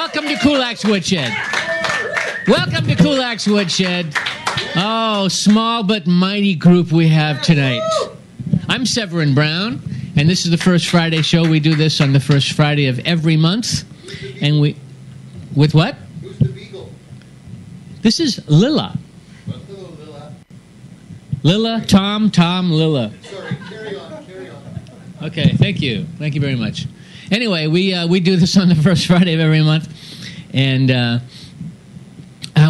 Welcome to Kulak'S Woodshed. Welcome to Kulak'S Woodshed. Oh, small but mighty group we have tonight. I'm Severin Brown, and this is the First Friday show. We do this on the first Friday of every month. And we... With what? Who's the beagle? This is Lilla. Hello, Lilla. Lilla, Tom, Lilla. Sorry, carry on. Okay, thank you. Thank you very much. Anyway, we do this on the first Friday of every month, and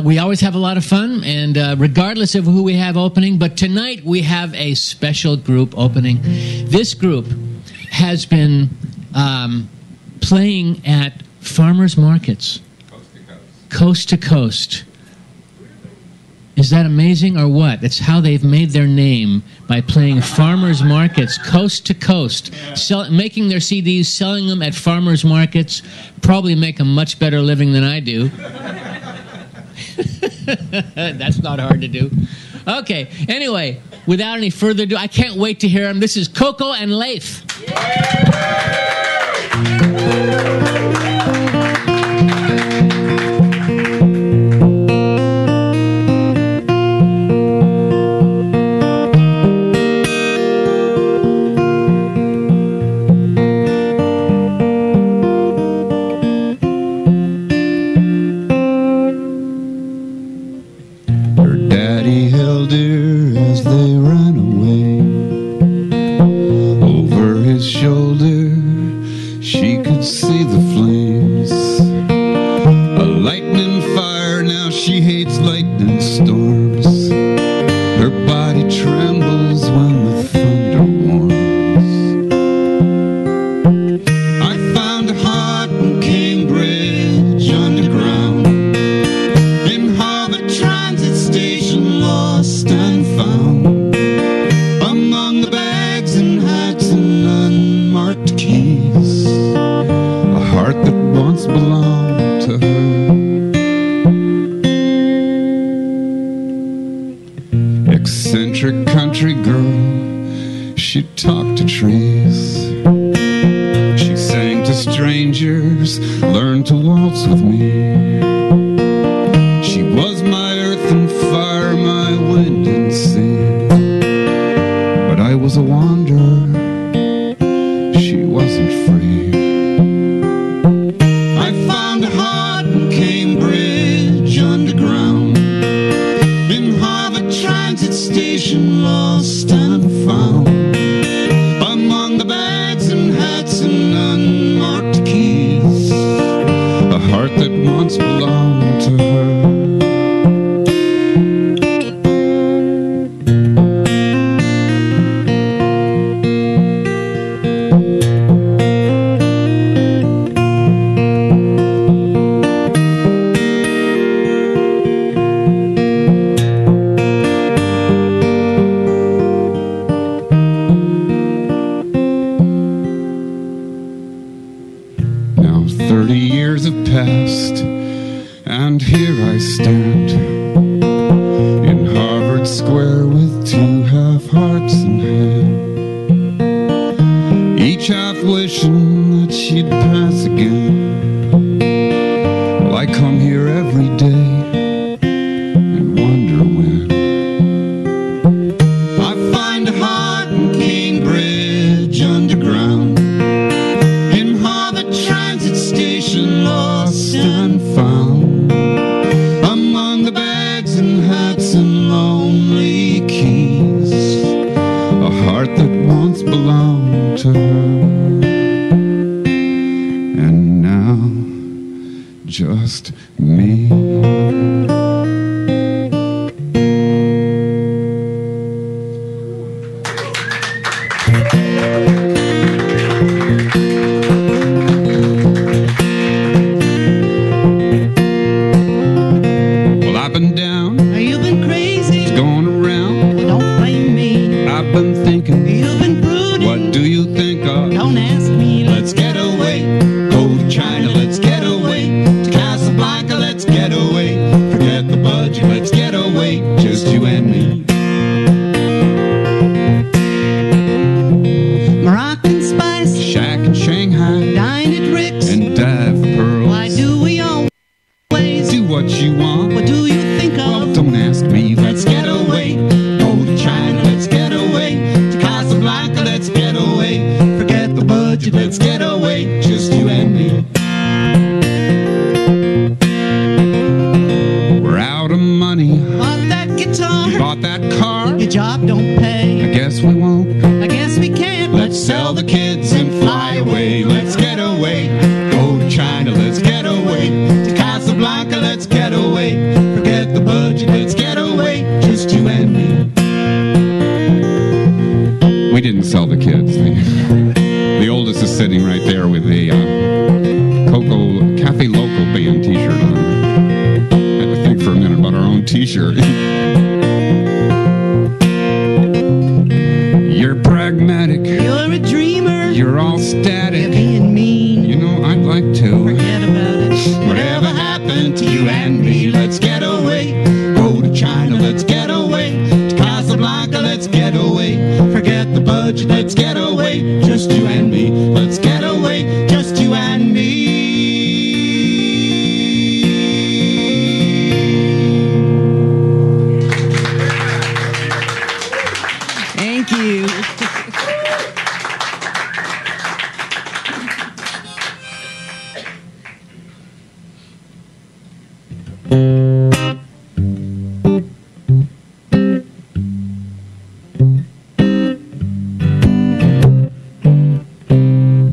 we always have a lot of fun, and regardless of who we have opening, but tonight we have a special group opening. This group has been playing at farmers markets, coast to coast. Is that amazing or what? That's how they've made their name, by playing farmers markets coast to coast, making their CDs, selling them at farmers markets. Probably make a much better living than I do. That's not hard to do. Okay, anyway, without any further ado, I can't wait to hear them. This is Coco and Lafe. Moroccan spice, shack in Shanghai, dine at Rick's, and dive pearls. Why do we all ask me, let's get away. Go to China, let's get away. To Casablanca, let's get away. Forget the budget, let's get away. Just you and me. We're out of money. Bought that guitar. Bought that car. Your job don't pay. I guess we won't. I guess we can't. Let's sell the kids and fly away. Let's get away. Go to China, let's get away. To Casablanca, let's get away. Forget the budget, let's get away. Just you and me. We didn't sell the kids. The oldest is sitting right there with the Coco Cafe Local Band t-shirt on. I had to think for a minute about our own t-shirt. You're pragmatic. You're a dreamer. You're all static. You're being mean. You know, I'd like to. Forget about it. Whatever happened to you and me? Let's get away. Go to China, let's get away. To Casablanca, let's get away. Forget the budget, let's get away. Just you and me. Let's get away. Just you and me. Thank you.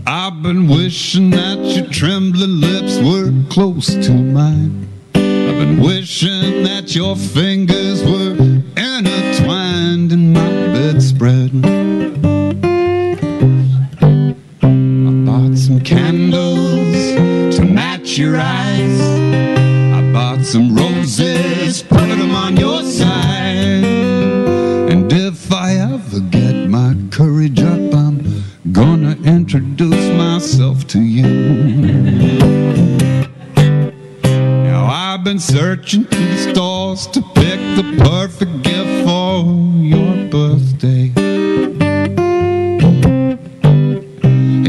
I've been wishing that your trembling lips were close to mine. I've been wishing that your fingers were intertwined in my bedspread. I bought some candles to match your eyes. I bought some roses, put them on your side. And if I ever get my courage up, I'm gonna introduce myself to you. Now I've been searching through the stores to pick the perfect gift for your birthday.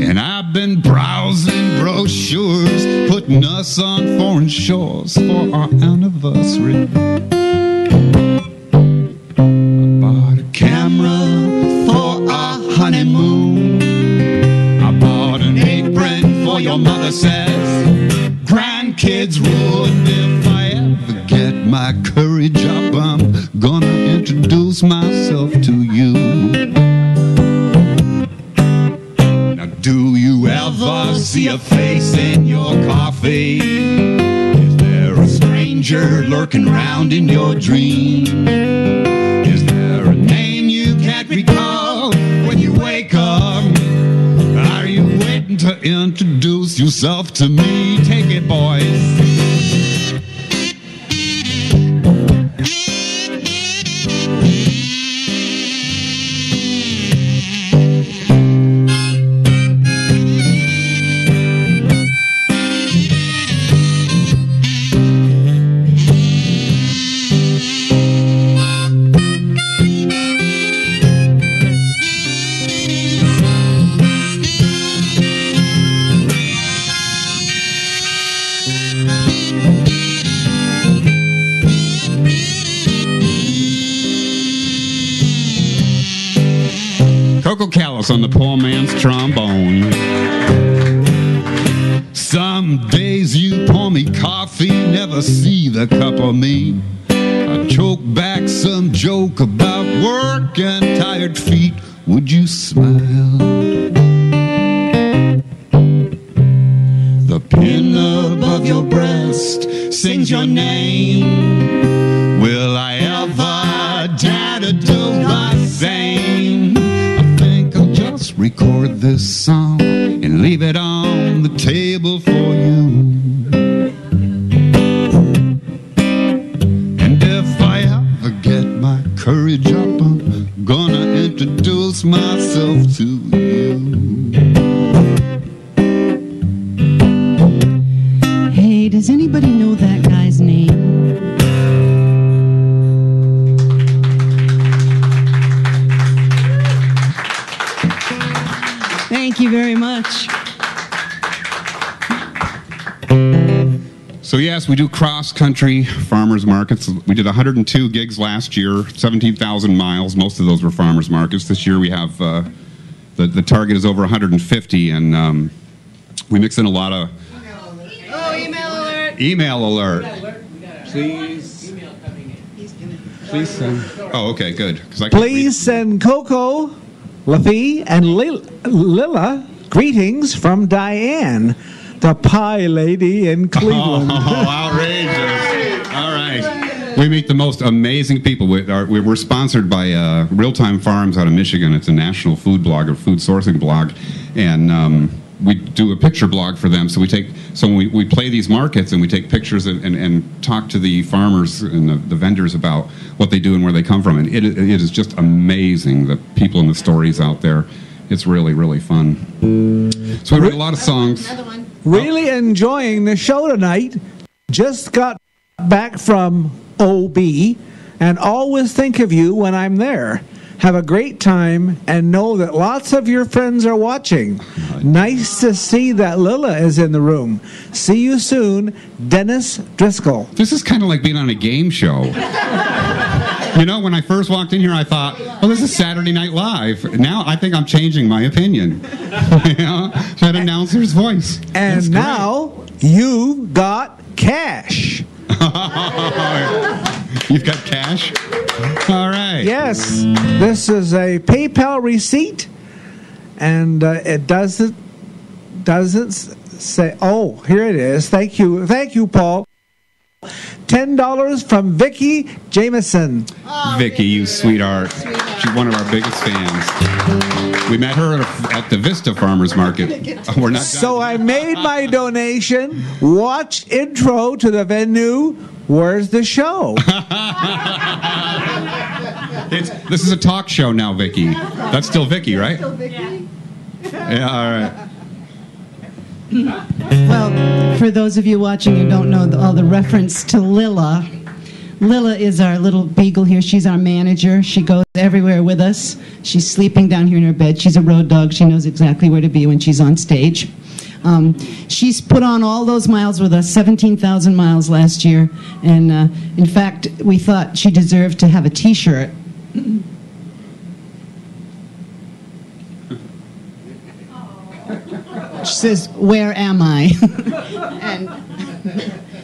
And I've been browsing brochures, putting us on foreign shores for our anniversary. I bought a camera for our honeymoon. I bought an apron for your mother says grandkids rule. And if I ever get my courage up, I'm gonna introduce myself to you. Now do you ever see a face in your coffee? Is there a stranger lurking around in your dream? Is there a name you can't recall when you wake up? Are you waiting to introduce yourself to me? Take it, boys. Coco Callous on the poor man's trombone. Some days you pour me coffee, never see the cup of me. I choke back some joke about work and tired feet. Would you smile? The pin above your breast sings your name. Will I ever dare to do the same? I think I'll just record this song and leave it on the table for you. And if I ever get my courage up, I'm gonna introduce myself to you. Hey, does anybody know that guy's name? Thank you very much. So So yes, we do cross-country farmers markets. We did 102 gigs last year, 17,000 miles. Most of those were farmers markets. This year we have the target is over 150, and we mix in a lot of Email alert. email alert. Please send. Oh, okay, good. 'Cause I can't read. Please send Coco Lafe and Lila greetings from Diane, the pie lady in Cleveland. Oh, outrageous. All right. We meet the most amazing people. We're sponsored by Real Time Farms out of Michigan. It's a national food blog, or food sourcing blog. And we do a picture blog for them. So when we play these markets, and we take pictures and talk to the farmers and the vendors about what they do and where they come from. And it is just amazing, the people and the stories out there. It's really, really fun. So we write a lot of songs. Another one. Really enjoying the show tonight. Just got back from OB and always think of you when I'm there. Have a great time and know that lots of your friends are watching. Nice to see that Lila is in the room. See you soon, Dennis Driscoll. This is kind of like being on a game show. You know, when I first walked in here, I thought, well, this is Saturday Night Live. Now I think I'm changing my opinion. You know, that announcer's voice. And That's great. now you've got cash. You've got cash? All right. Yes, this is a PayPal receipt, and it doesn't say. Oh, here it is. Thank you, Paul. $10 from Vicky Jameson. Oh, Vicky, you sweetheart. She's one of our biggest fans. We met her at the Vista Farmers Market. We're not So done. I made my donation. Watch intro to the venue. Where's the show? This is a talk show now, Vicky. That's still Vicky, right? Yeah, all right. Well, for those of you watching who don't know all the reference to Lila, Lila is our little beagle here. She's our manager. She goes everywhere with us. She's sleeping down here in her bed. She's a road dog. She knows exactly where to be when she's on stage. She's put on all those miles with us, 17,000 miles last year. And in fact, we thought she deserved to have a T-shirt. She says, "Where am I?" And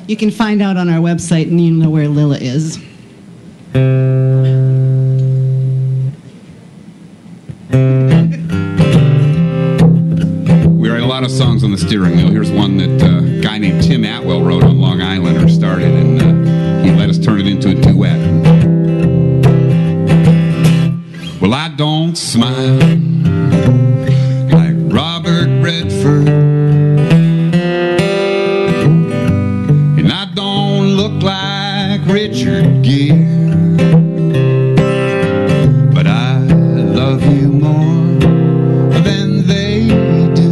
you can find out on our website, and you know where Lila is. We write a lot of songs on the steering wheel. Here's one that a guy named Tim Atwell wrote on Long Island, or started, and he let us turn it into a duet. Well, I don't smile like Robert Redford, and I don't look like Richard Gere, but I love you more than they do,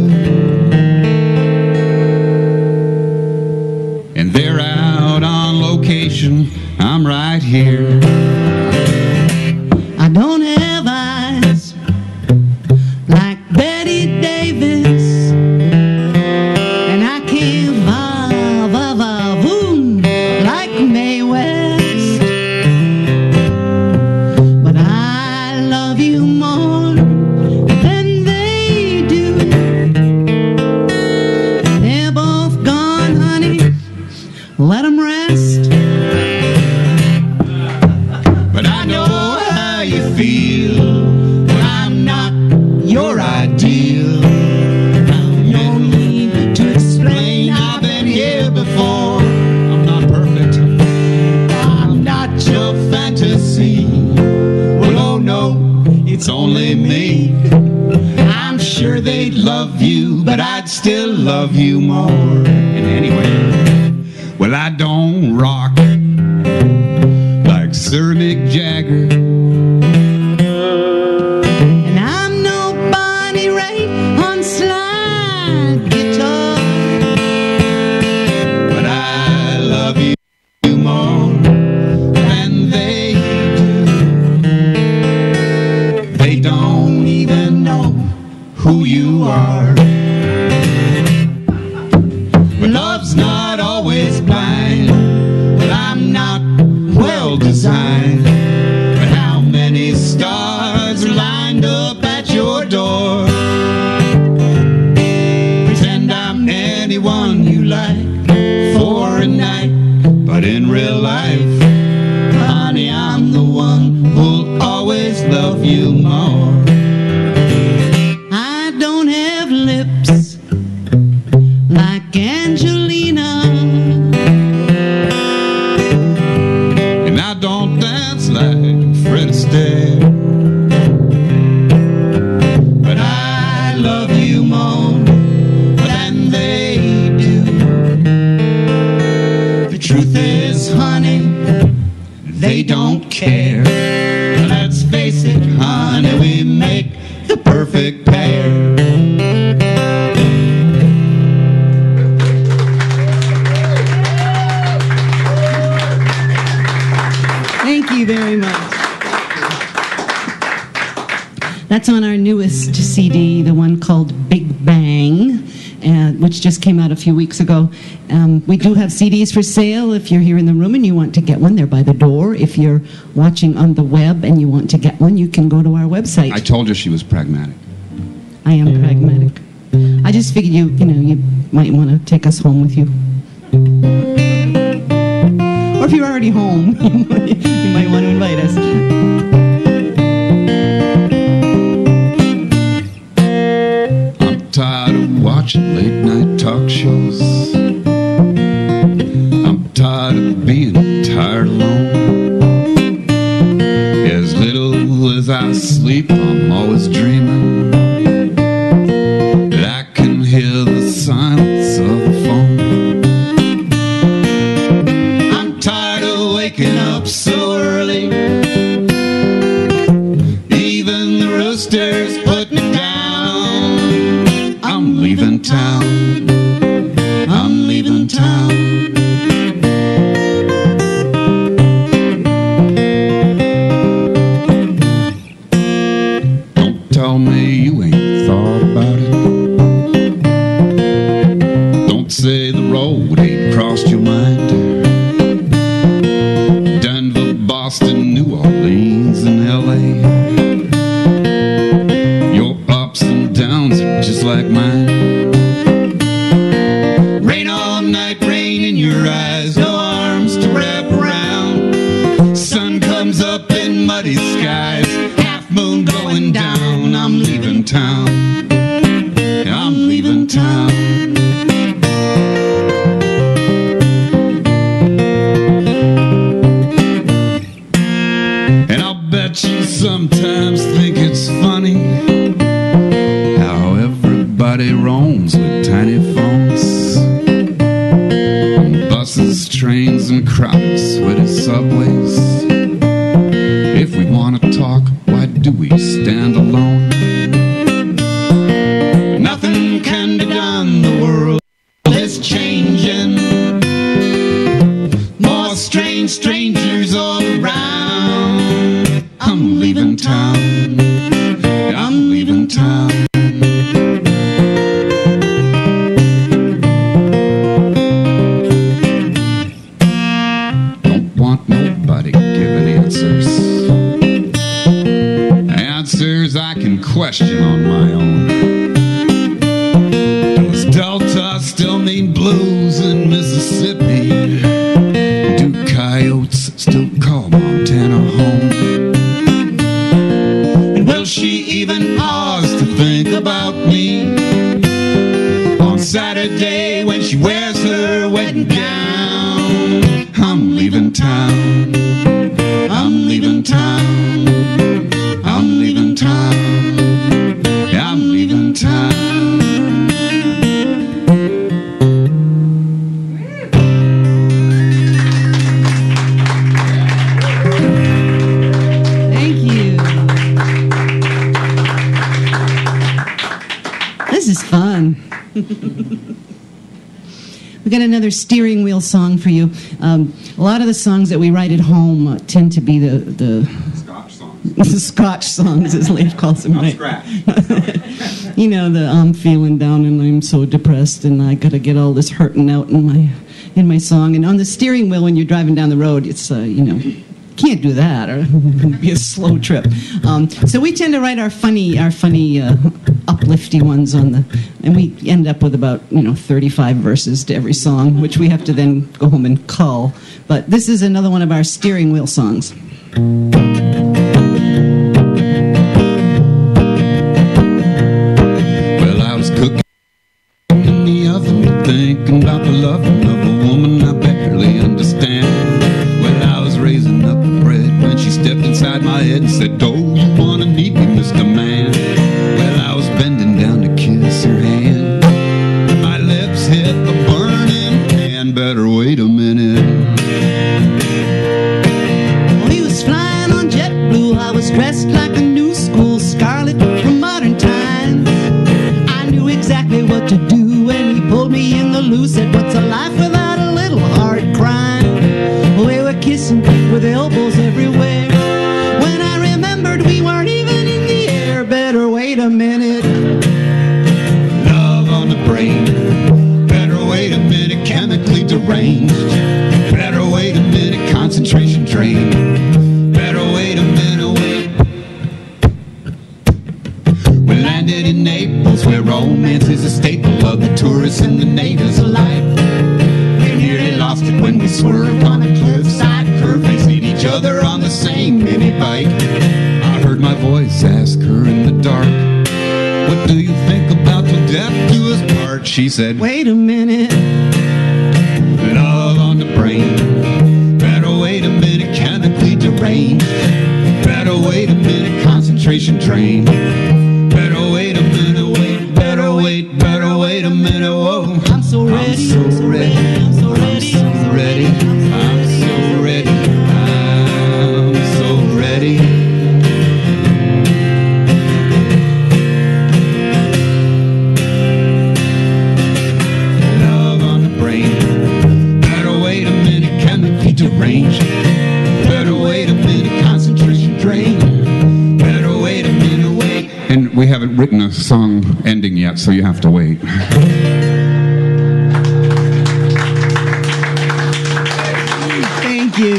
and they're out on location, I'm right here. I don't have eyes like Betty Davis, and I can't va-va-va-voom like Mae West, but I love you more than they do. They're both gone, honey. Let 'em rest. But I know how you feel when I'm not your ideal. No need to explain, I've been here before. I'm not perfect, I'm not your fantasy. Well, oh no, it's only me. I'm sure they'd love you, but I'd still love you more. And anyway, well, I don't rock like Sir Mick Jagger, And I'm no Bonnie Raitt on slide guitar. but I love you more than they do. They don't even know who you are. But love's not always blind. love you more. I don't have lips like Angelina, And I don't dance like Fred Astaire, but I love you more than they do. The truth is, honey, they don't care. Let's face it, honey, we make the perfect pair. Thank you very much. That's on our newest CD, the one called Big Bang, which just came out a few weeks ago. We do have CDs for sale. If you're here in the room and you want to get one, they're by the door. If you're watching on the web and you want to get one, you can go to our website. I told her she was pragmatic. I am pragmatic. I just figured you might want to take us home with you. Or if you're already home, you might want to invite us. I'm tired of watching late night talk shows. I'm tired of being tired alone. As little as I sleep, I'm always dreaming that I can hear the silence of the phone. I'm tired of waking up so early. Even the rooster's putting it down. I'm leaving town. I'm leaving town. Don't tell me you ain't thought about it. Don't say the road ain't crossed your mind. Denver, Boston, New Orleans, and LA. Your ups and downs are just like mine. Rain all night, rain in your eyes, no arms to wrap around. Sun comes up in muddy skies, half moon going down. I'm leaving town. I'm leaving town. And I'll bet you sometimes think it's funny how everybody roams with tiny phones. On buses, trains, and crowded, sweaty subways. If we want to talk, why do we stand alone? Nothing can be done, the world is changing. More strange strangers all around. I'm leaving town. I'm leaving town. Don't want nobody giving answers. Answers I can question on my own. Does Delta still mean blues in Mississippi? Do coyotes still call Montana home? And will she even pause to think about me on Saturday when she wears her wedding gown? I'm leaving town. I'm leaving town. I'm leaving town. I'm leaving town. Thank you. This is fun. We got another steering wheel song for you. A lot of the songs that we write at home tend to be the Scotch songs. the Scotch songs, as Leif calls them, right? Scratch. You know, the I'm feeling down and I'm so depressed and I got to get all this hurting out in my song. And on the steering wheel when you're driving down the road, it's can't do that, or it would be a slow trip. So we tend to write our funny, uplifty ones and we end up with about 35 verses to every song, which we have to then go home and cull. But this is another one of our steering wheel songs. beside my head and said, "Oh, you wanna meet me, Mr. Man?" Well, I was bending down to kiss her hand. My lips hit the burning pan. Better wait a minute. He was flying on JetBlue. I was dressed like a new school scarlet from modern times. I knew exactly what to do when he pulled me in the loo. Said, "What's a life without a little hard crime?" We were kissing with elbows everywhere. When I remembered we weren't even in the air. Better wait a minute. Love on the brain. Better wait a minute. Chemically deranged. Better wait a minute. Concentration drain. Better wait a minute. Wait. We landed in Naples, where romance is a staple of the tourists and the natives alike. We nearly lost it when we swerved on a cliffside curve, facing each other on the same mini bike. I heard my voice ask her in the dark, "What do you think about till death do us part?" She said, Wait a minute. Love on the brain. Better wait a minute. Chemically deranged. Better wait a minute. Concentration drain. Better wait a minute. Wait. Better wait. Better wait a minute. Whoa. I'm so ready. I'm so ready. I'm so ready. I'm so ready. I'm so ready. I'm so ready. Love on the brain. Better wait a minute. Chemically deranged. Better wait a minute. Concentration drain. Better wait a minute. Wait. And we haven't written a song ending yet, so you have to wait. Thank you.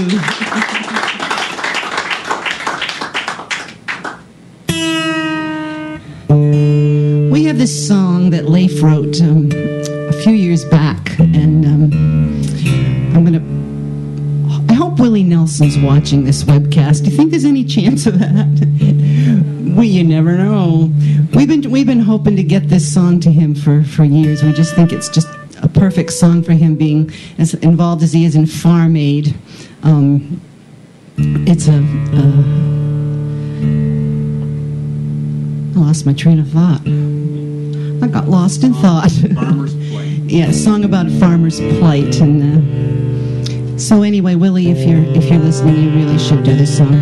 We have this song that Lafe wrote a few years back, and I hope Willie Nelson's watching this webcast. Do you think there's any chance of that? You never know. We've been hoping to get this song to him for years. We just think it's just a perfect song for him, being as involved as he is in Farm Aid. It's I lost my train of thought. I got lost in thought. Farmer's Plight. Yeah, a song about a farmer's plight. And so anyway, Willie, if you're listening, you really should do this song.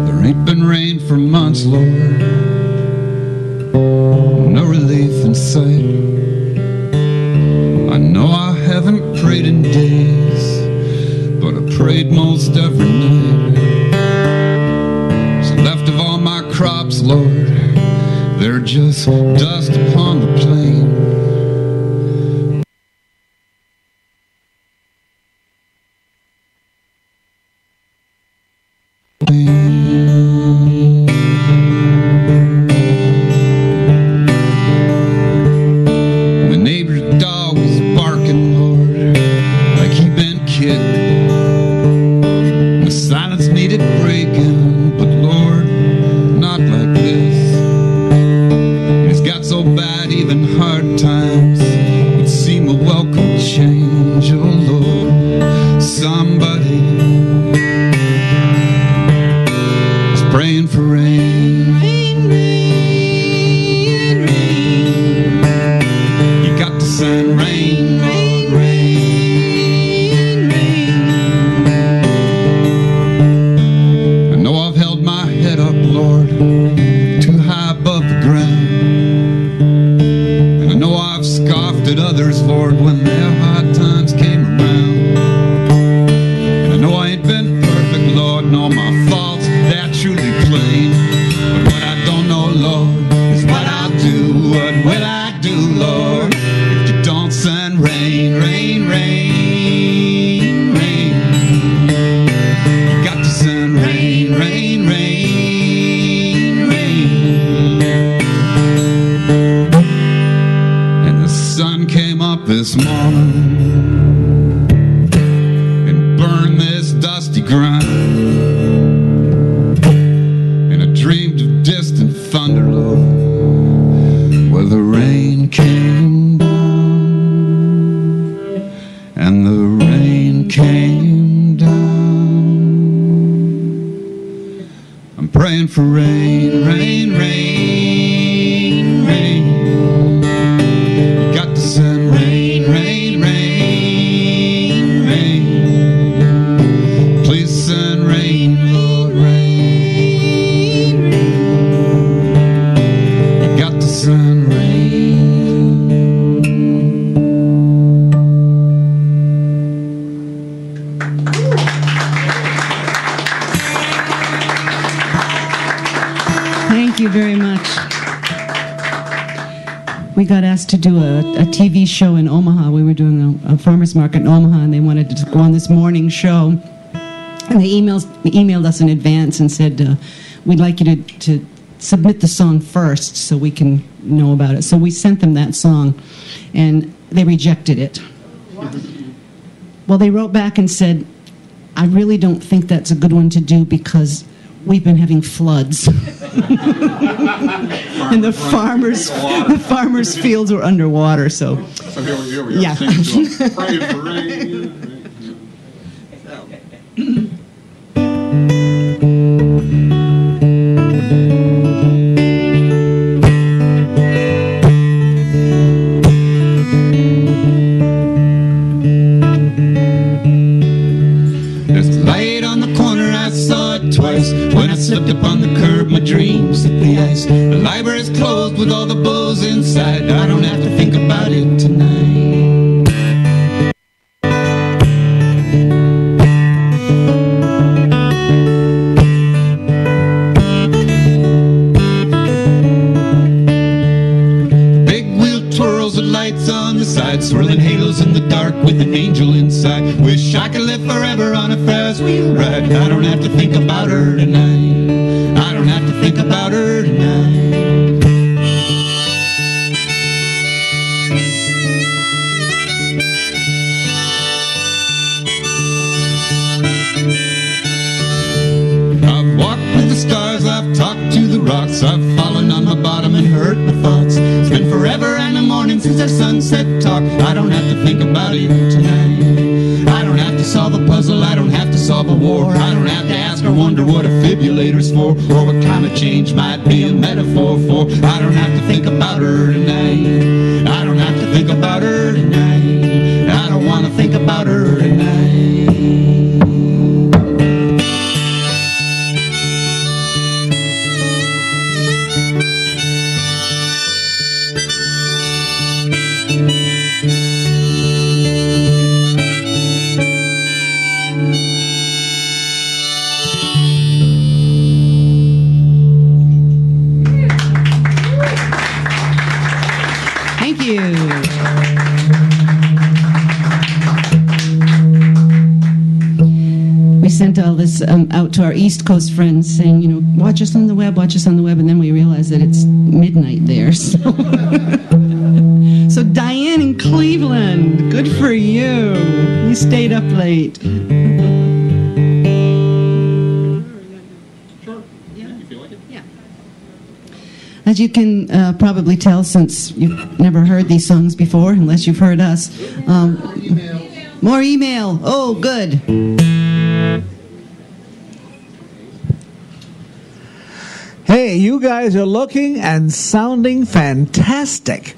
There ain't been rain for months, Lord. No relief in sight. I know I haven't prayed in days, but I prayed most every night. What's left of all my crops, Lord, they're just dust upon the plain. My neighbor's dog is barking, Lord, like he been kicked. The silence needed breaking, but Lord, not like this. It's got so bad, even hard times would seem a welcome change. Oh Lord, somebody is praying for rain. Rain, rain, rain. You got to send rain, Lord, rain. I know I've held my head up, Lord, too high above the ground. And I know I've scoffed at others, Lord, when their hard times came around. And I know I ain't been perfect, Lord, and all my faults, they're truly plain. But what I don't know, Lord, is what I'll do. What will I do, Lord, if you don't send rain, rain, rain, rain? You got to send rain, rain, rain, rain. And the sun came up this morning and burned this dusty ground. And I dreamed of distant thunder, Lord, where the rain came down. praying for rain, rain, rain, rain. You got the sun, rain, rain, rain, rain. Please, sun, rain, Lord, rain, rain. You got the sun, rain. Thank you very much. We got asked to do a TV show in Omaha. We were doing a farmer's market in Omaha, and they wanted to go on this morning show. And they emailed us in advance and said, we'd like you to submit the song first so we can know about it. So we sent them that song, and they rejected it. Well, they wrote back and said, I really don't think that's a good one to do because we've been having floods. And the farmers' fields were underwater, so here we are. yeah. Singing to 'em, praying for rain. There's a light on the corner, I saw it twice. When I slipped upon the curb, my dreams hit the ice. The library's closed with all the booze inside. I don't have to think about it tonight. Big wheel twirls with lights on the side, swirling halos in the dark with an angel inside. Wish I could live forever on a Ferris wheel ride. I don't have to think about her tonight. I don't have to think about her tonight. I've walked with the stars, I've talked to the rocks, I've fallen on my bottom and hurt my thoughts. It's been forever and a morning since our sunset talk. I don't have to think about it tonight. I don't have to solve a puzzle, I don't have to solve a war. I don't have to ask or wonder what a defibrillator's for, or what climate change might be a metaphor for. I don't have to think about her tonight. I don't have to think about her tonight. I don't want to think about her tonight. Thank you. We sent all this out to our East Coast friends saying, watch us on the web, and then we realized that it's midnight there. So Diane in Cleveland, good for you. You stayed up late. As you can probably tell, since you've never heard these songs before, unless you've heard us. More email. Oh, good. Hey, you guys are looking and sounding fantastic.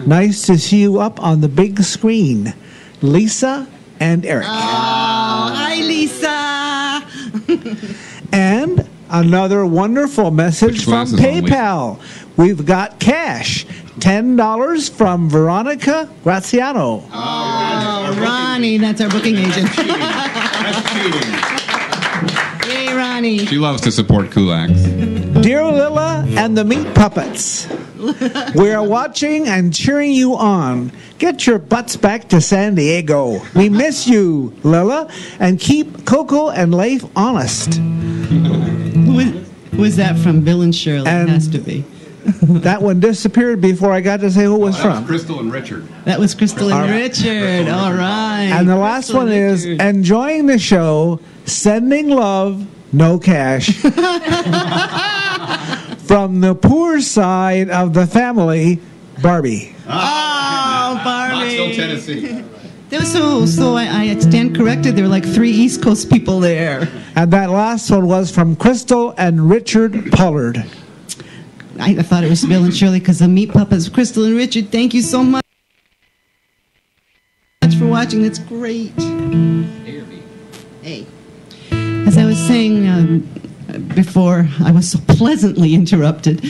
Nice to see you up on the big screen. Lisa and Eric. Oh, hi, Lisa. And another wonderful message from PayPal. We've got cash. $10 from Veronica Graziano. Oh, Ronnie, that's our booking agent. That's cheating. Yay, Ronnie. She loves to support Kulak's. Dear Lilla and the Meat Puppets, we are watching and cheering you on. Get your butts back to San Diego. We miss you, Lilla, and keep Coco and Lafe honest. Was that from Bill and Shirley? It has to be. That one disappeared before I got to say who it was from. Crystal and Richard. That was Crystal and Richard. All right. And the last one is enjoying the show, sending love, no cash. From the poor side of the family, Barbie. Oh, Barbie. Knoxville, Tennessee. There was so I stand corrected. There were like 3 East Coast people there. And that last one was from Crystal and Richard Pollard. I thought it was Bill and Shirley because the Meat Puppets. Crystal and Richard, thank you so much for watching. That's great. Hey. As I was saying before, I was so pleasantly interrupted.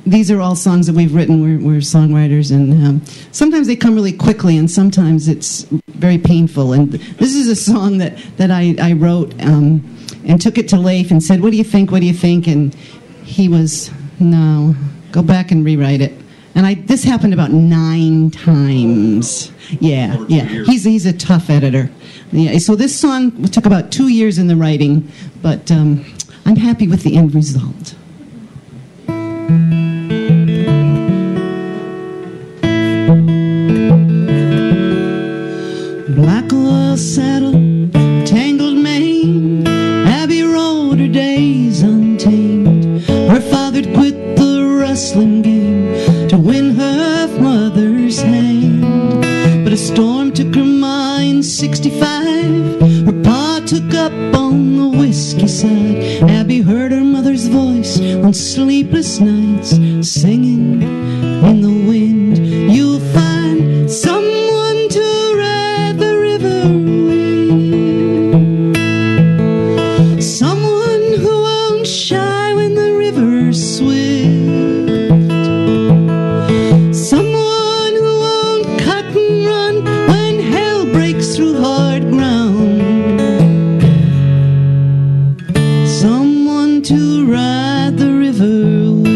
These are all songs that we've written. We're songwriters, and sometimes they come really quickly, and sometimes it's very painful. And this is a song that I wrote and took it to Lafe and said, "What do you think? What do you think?" And he was, "No, go back and rewrite it." And this happened about 9 times. Yeah. He's a tough editor. Yeah. So this song took about 2 years in the writing, but I'm happy with the end result. Black oil saddle, tangled mane, Abby rode her days untamed. Her father'd quit the wrestling game to win her mother's hand. But a storm took her mind, 65. Her pa took up on the whiskey side. Abby heard her mother's voice on sleepless nights, singing in the wind. You'll find someone to ride the river with, someone who won't shy when the river swift, someone who won't cut and run when hell breaks through hard ground, someone to ride the river with.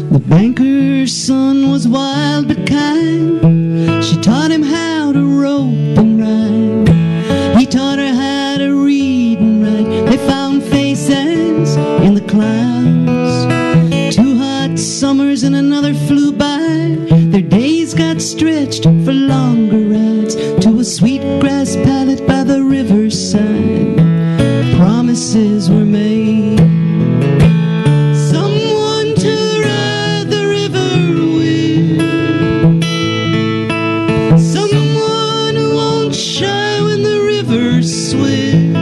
The banker's son was wild but kind. She taught him how to rope and ride. He taught her how to read and write. They found faces in the clouds. 2 hot summers and another flew by. Their days got stretched for longer rides to a sweet grass pallet by the riverside. Promises were made. Someone to ride the river with, someone who won't shy when the river swift,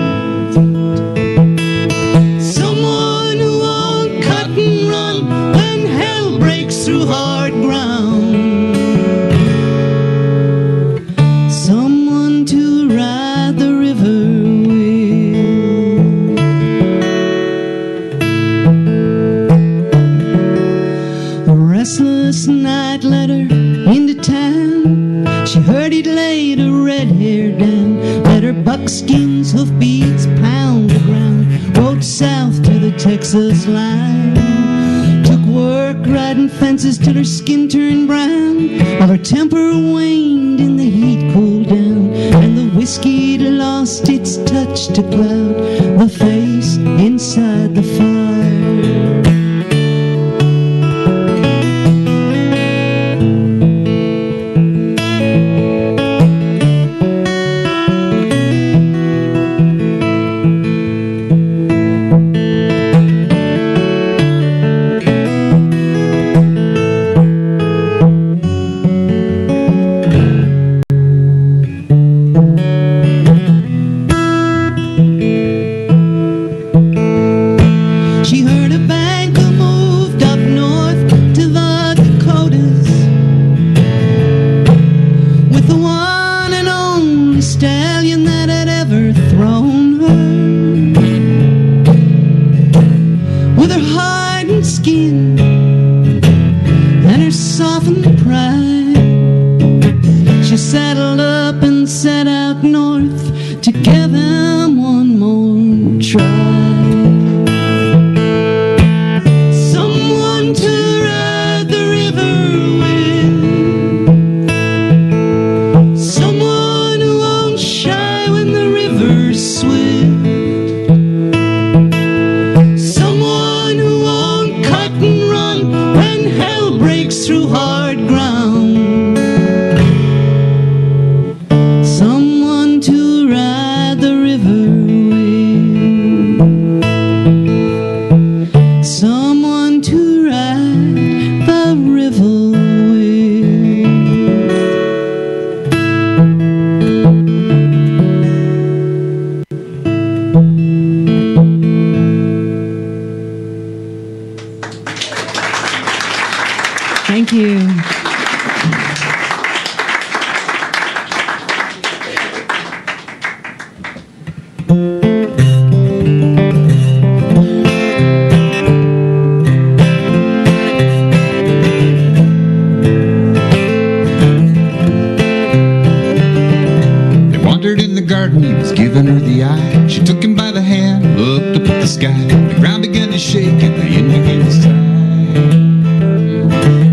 someone who won't cut and run when hell breaks through hard ground, someone to ride the river with. A restless night led her into town. She heard he'd laid a red hair down, let her buckskin's hoofbeats pound the ground, rode south to the Texas line, took work riding fences till her skin turned brown, while her temper waned and the heat cooled down, and the whiskey'd lost its touch to cloud the face inside the fire. She heard a banker moved up north to the Dakotas with the one and only stallion that had ever thrown her. With her hide and skin and her softened pride, she saddled up and set out north to give him one more try. Someone to ride the river with, someone who won't shy when the river swift, someone who won't cut and run when hell breaks through hard ground, someone to ride the river with. Thank you. He was giving her the eye. She took him by the hand, looked up at the sky. The ground began to shake and the wind began to sigh.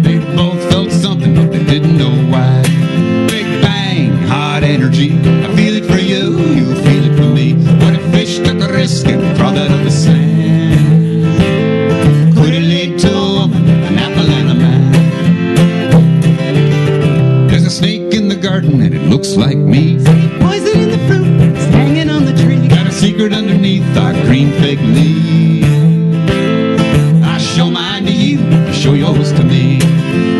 They both felt something, but they didn't know why. Big bang, hot energy. I feel it for you, you feel it for me. What if fish took a risk and crawled out of the sand? Could it lead to a woman, an apple and a man? There's a snake in the garden and it looks like me. Poison in the fruit, it's hanging on the tree. Got a secret underneath our green fig leaf. I show mine to you, you show yours to me.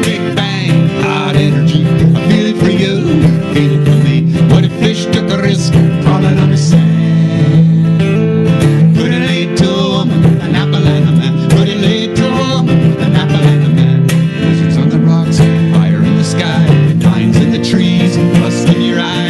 Big bang, hot energy. I feel it for you, you feel it for me. What if fish took a risk, crawling on the sand? Could it lead to a woman, an apple and a man? Could it lead to a woman, an apple and a man? Lizards on the rocks, fire in the sky, pines in the trees, lust in your eyes.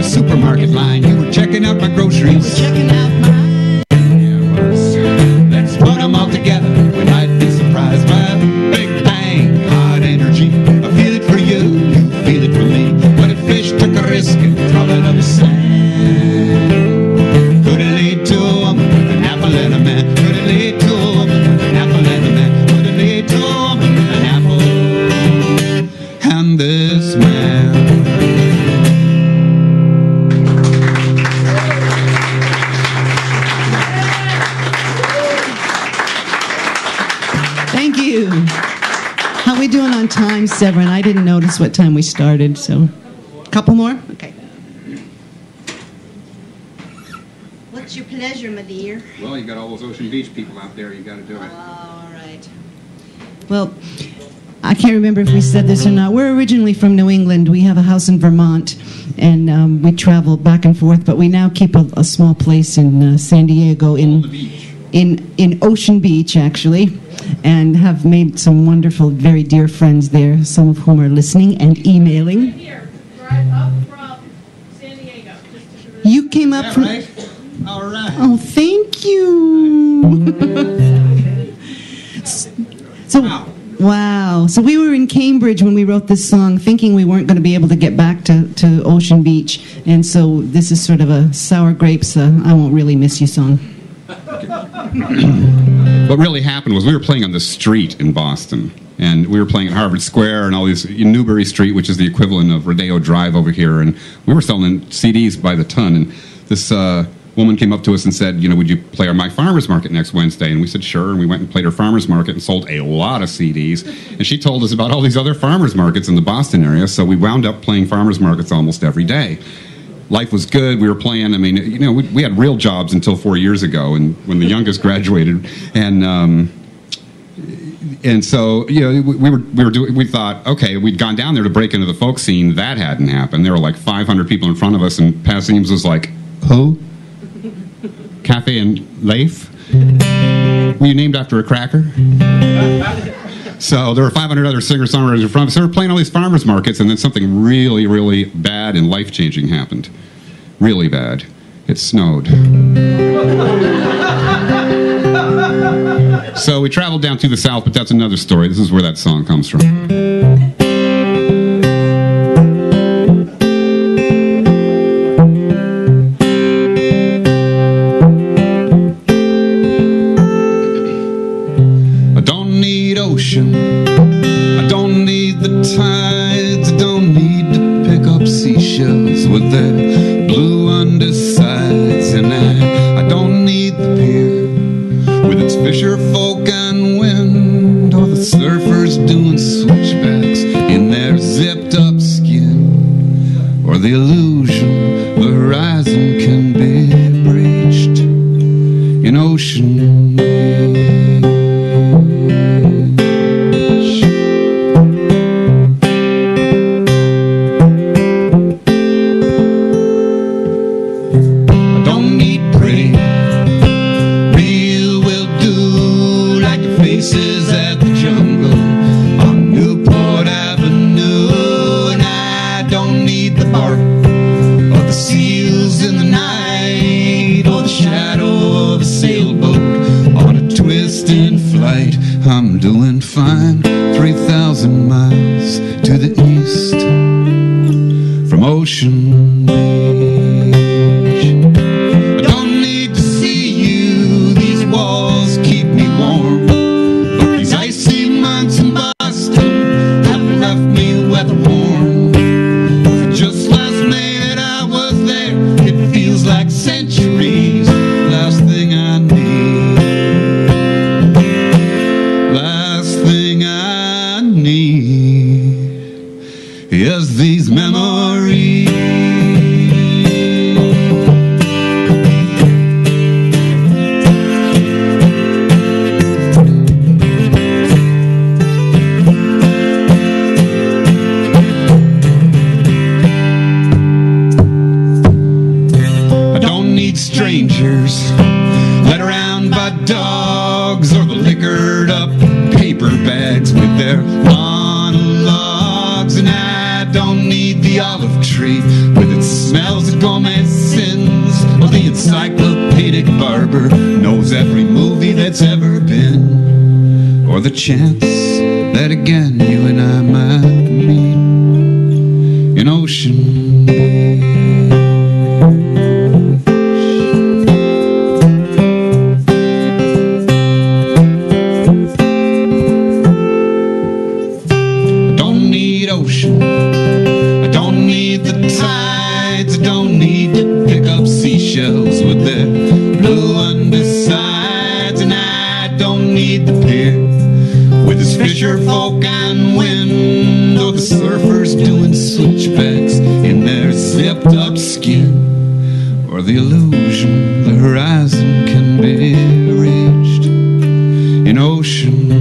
Supermarket line. You were checking out my groceries. You were checking out mine. Yeah, it was. Let's put them all together. We might be surprised by a big bang, hot energy. I feel it for you, you feel it for me. What if fish took a risk and crawled out of the sand? Could it lead to a woman, an apple and a man? Could it lead to a woman, an apple and a man? Could it lead to a woman, an apple and this man? Thank you. How we doing on time, Severin? I didn't notice what time we started, so a couple more? Okay. What's your pleasure, my dear? Well, you got all those Ocean Beach people out there. You got to do it. All right. Well, I can't remember if we said this or not. We're originally from New England. We have a house in Vermont, and we travel back and forth, but we now keep a small place in San Diego On the beach. in Ocean Beach, actually, and have made some wonderful, very dear friends there, some of whom are listening and emailing. Here, drive up from San Diego. You came up from... Right? All right. Oh, thank you. So, wow. So we were in Cambridge when we wrote this song, thinking we weren't going to be able to get back to Ocean Beach, and so this is sort of a sour grapes, I won't really miss you song. What really happened was we were playing on the street in Boston, and we were playing at Harvard Square and all these in Newbury Street, which is the equivalent of Rodeo Drive over here, and we were selling CDs by the ton. And this woman came up to us and said, you know, would you play my farmers market next Wednesday? And we said sure, and we went and played her farmers market and sold a lot of CDs. And she told us about all these other farmers markets in the Boston area, so we wound up playing farmers markets almost every day. Life was good. We were playing. I mean, you know, we had real jobs until 4 years ago, and when the youngest graduated, and so you know, we thought, okay, we'd gone down there to break into the folk scene. That hadn't happened. There were like 500 people in front of us, and Pat Eames was like, "Who? Cafe and Lafe? Were you named after a cracker?" So there were 500 other singer-songwriters in front of us. They were playing all these farmers markets, and then something really, really bad and life-changing happened. Really bad. It snowed. So we traveled down to the south, but that's another story. This is where that song comes from. I don't need the tides, I don't need to pick up seashells with their blue undersides. And I don't need the pier with its fisher folk and wind, or the surfers doing switchbacks in their zipped up skin, or the illusion the horizon can be breached in ocean beach. I don't need pretty, real will do, like the faces at the jungle on Newport Avenue. And I don't need the bark or the seals in the night, or the shadow of a sailboat on a twist in flight. I'm doing fine, 3,000 miles to the east from Ocean Beach. I don't need to see you, these walls keep me warm, but these icy months in Boston have left me weather worn. Just last May that I was there, it feels like centuries. Last thing I need, last thing I need is these memories. I don't need strangers led around by dogs, or the liquored up paper bags with their monologues. And I don't need the olive tree with its smells of gourmet sins, or the encyclopedic barber knows every movie that's ever been, or the chance that again you and I might meet in Ocean Beach. I don't need ocean, I don't need the tides, I don't need to pick up seashells with their blue undersides. And I don't need the pier with its fisher folk and wind, or the surfers doing switchbacks in their zipped up skin, or the illusion the horizon can be reached in Ocean Beach.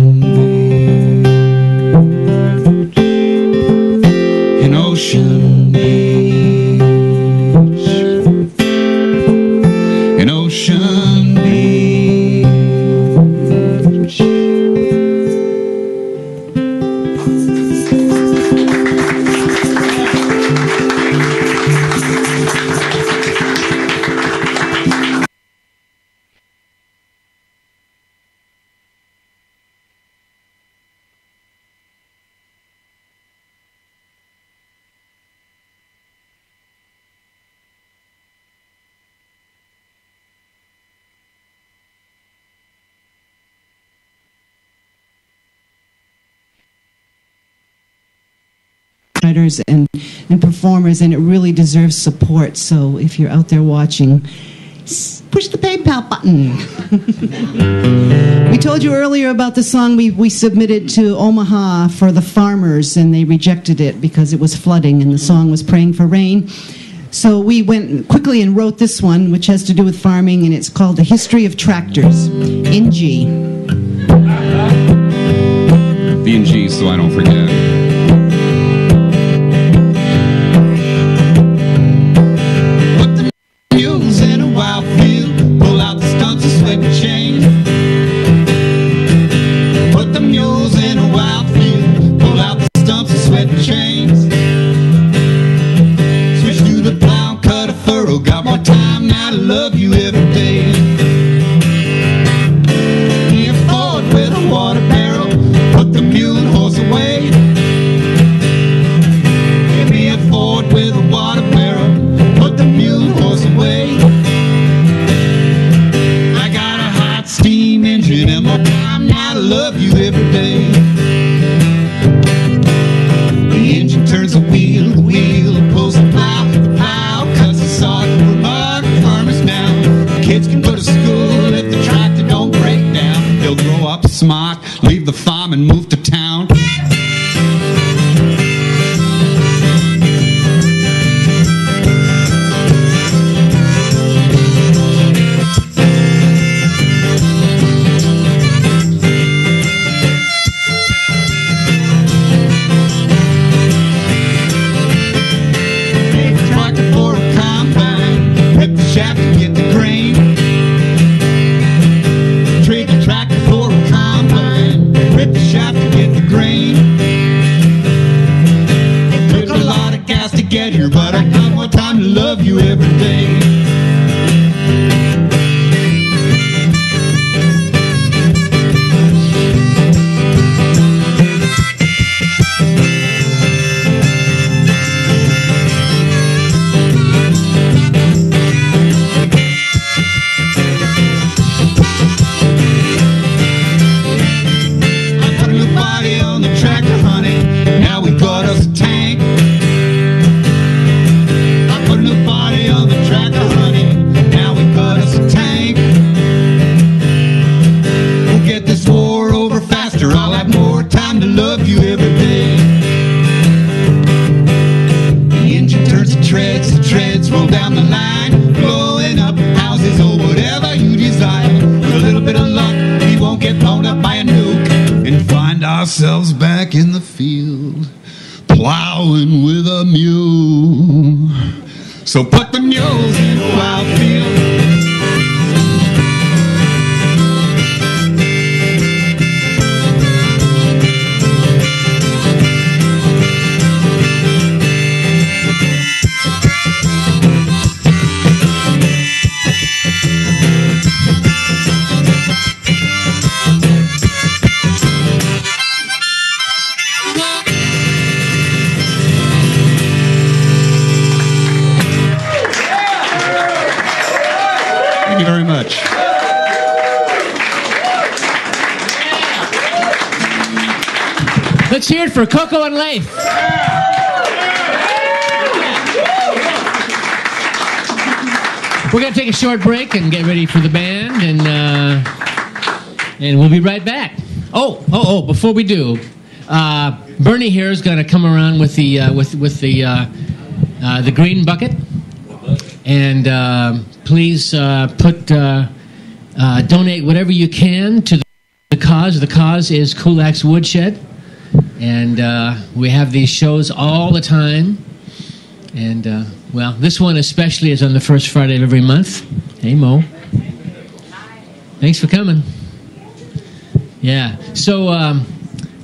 In Ocean Beach. In Ocean Beach. writers and performers, and it really deserves support. So if you're out there watching, push the PayPal button. We told you earlier about the song we submitted to Omaha for the farmers, and they rejected it because it was flooding, and the song was Praying for Rain. So we went quickly and wrote this one, which has to do with farming, and it's called The History of Tractors, in G. The in G, so I don't forget. Put the mules in a wild field, pull out the stumps and slip a chain. Put the mules in a wild field, pull out the stumps and slip a chains. Switch to the plow, cut a furrow, got more time now to love you every day. Near Ford with a water barrel, put the mule and horse away. smart, leave the farm and move to town. Tractor for a combine, rip the shaft and get the grain. Trade the tractor for a combine, rip the shaft and get the grain. It took a lot of gas to get here, but I got more time to love you every day. I put a new body on the tractor, honey. Now we got us a tank. I put a new body on the tractor, honey. Now we got us a tank. We'll get this war over faster. I'll have more time to love you every day. The engine turns the treads roll down the line, blowing up houses or whatever you desire. With a little bit of luck, we won't get blown up by a nuke and find ourselves back in the field, plowing with a mule. So put the mules in a wild field. Thank you very much. Let's hear it for Coco and Lafe. We're going to take a short break and get ready for the band, and we'll be right back. Before we do, Bernie here is going to come around with the green bucket, and please donate whatever you can to the cause. The cause is Kulak'S Woodshed, and we have these shows all the time. And well, this one especially is on the first Friday of every month. Hey, Mo. Thanks for coming. Yeah. So,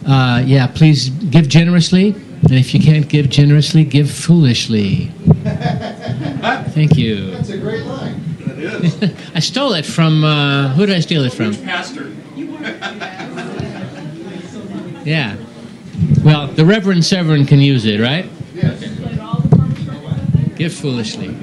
yeah, please give generously. And if you can't give generously, give foolishly. Thank you. That's a great line. I stole it from, who did I steal it from? Pastor. Yeah. Well, the Reverend Severin can use it, right? Yes. Give foolishly.